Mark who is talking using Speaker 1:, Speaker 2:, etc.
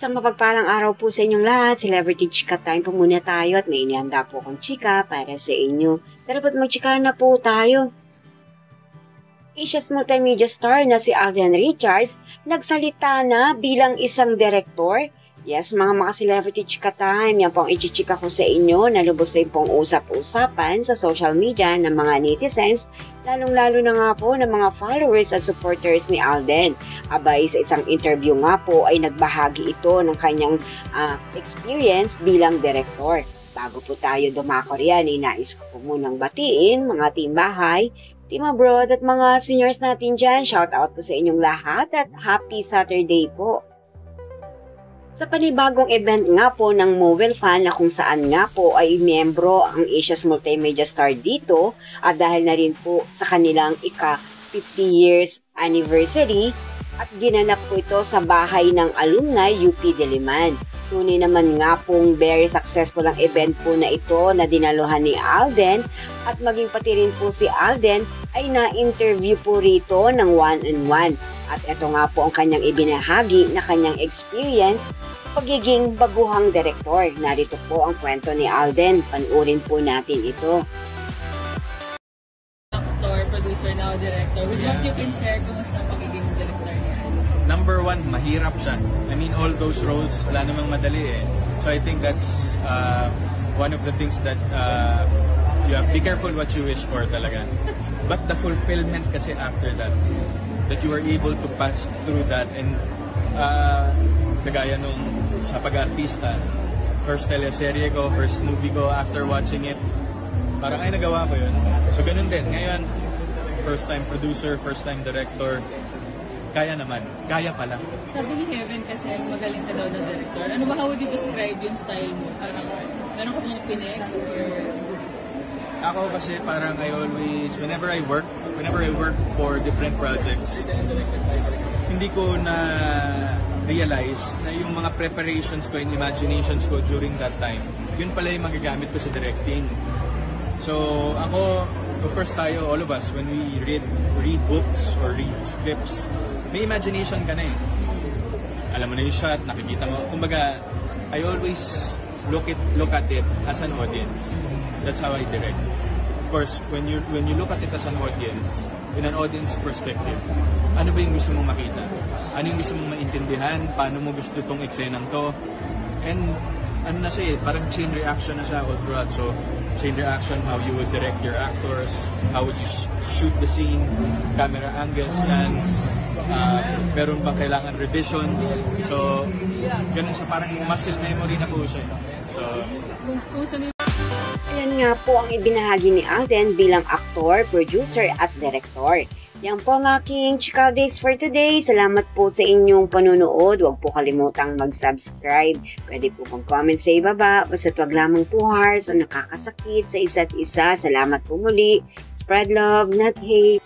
Speaker 1: Isang mapagpalang araw po sa inyong lahat. Celebrity Chika Time po muna tayo at may inihanda po akong chika para sa inyo. Tara po't magchika na po tayo. Asia's multimedia star na si Alden Richards nagsalita na bilang isang direktor. Yes, mga celebrity chika time, yan po ang ichichika ko sa inyo na lubos na pong usap-usapan sa social media ng mga netizens, lalong-lalo na nga po ng mga followers at supporters ni Alden. Abay, sa isang interview nga po ay nagbahagi ito ng kanyang experience bilang direktor. Bago po tayo dumako riyan, nais ko po munang batiin mga team bahay, team abroad at mga seniors natin dyan. Shout out po sa inyong lahat at happy Saturday po. Sa panibagong event nga po ng Mobile Fan na kung saan nga po ay miyembro ang Asia's multimedia star dito at dahil na rin po sa kanilang ika-50 years anniversary at ginanap po ito sa bahay ng alumni UP Diliman. Tunay naman nga pong very successful ang event po na ito na dinaluhan ni Alden at maging pati rin po si Alden ay na-interview po rito ng one-on-one. At ito nga po ang kanyang ibinahagi na kanyang experience sa pagiging baguhang direktor. Narito po ang kwento ni Alden. Panuorin po natin ito.
Speaker 2: Actor, producer, now director. With what you can share, kumusta pagiging director niya?
Speaker 3: Number one, mahirap siya. I mean, all those roles, wala namang madali eh. So I think that's one of the things that you have, be careful what you wish for talaga. But the fulfillment kasi after that you are able to pass through that and kagaya nung sa pag-artista, first teleserye ko, first movie ko, after watching it, parang ay nagawa ko yun. So ganun din. Ngayon, first time producer, first time director, kaya naman. Kaya pala.
Speaker 2: Sabi ni Heaven kasi magaling ka daw na director. Ano ba, how would you describe yung style mo? Parang meron ka pong pinek or...
Speaker 3: Ako kasi parang I always, whenever I work for different projects, hindi ko na realize na yung mga preparations ko and imaginations ko during that time, yun pala yung magagamit ko sa directing. So ako, of course tayo, all of us, when we read books or read scripts, may imagination ka na eh. Alam mo na yung shot, nakikita mo. Kumbaga, I always look at it as an audience. That's how I direct. Of course, when you look at it as an audience, in an audience perspective, ano ba yung gusto mong makita? Ano yung gusto mong maintindihan? Paano mo gusto tong eksenang to? And ano na siya eh, parang chain reaction na siya all throughout. So, chain reaction, how you would direct your actors, how would you shoot the scene, camera angles yan, meron bang kailangan revision. So, ganun siya, parang muscle memory na po siya. So,
Speaker 1: ayan nga po ang ibinahagi ni Alden bilang aktor, producer at director. Yan po ang aking chika days for today. Salamat po sa inyong panunood. Huwag po kalimutang mag-subscribe. Pwede po kong comment sa ibaba. Basta't wag lamang po harsh o nakakasakit sa isa't isa. Salamat po muli. Spread love, not hate.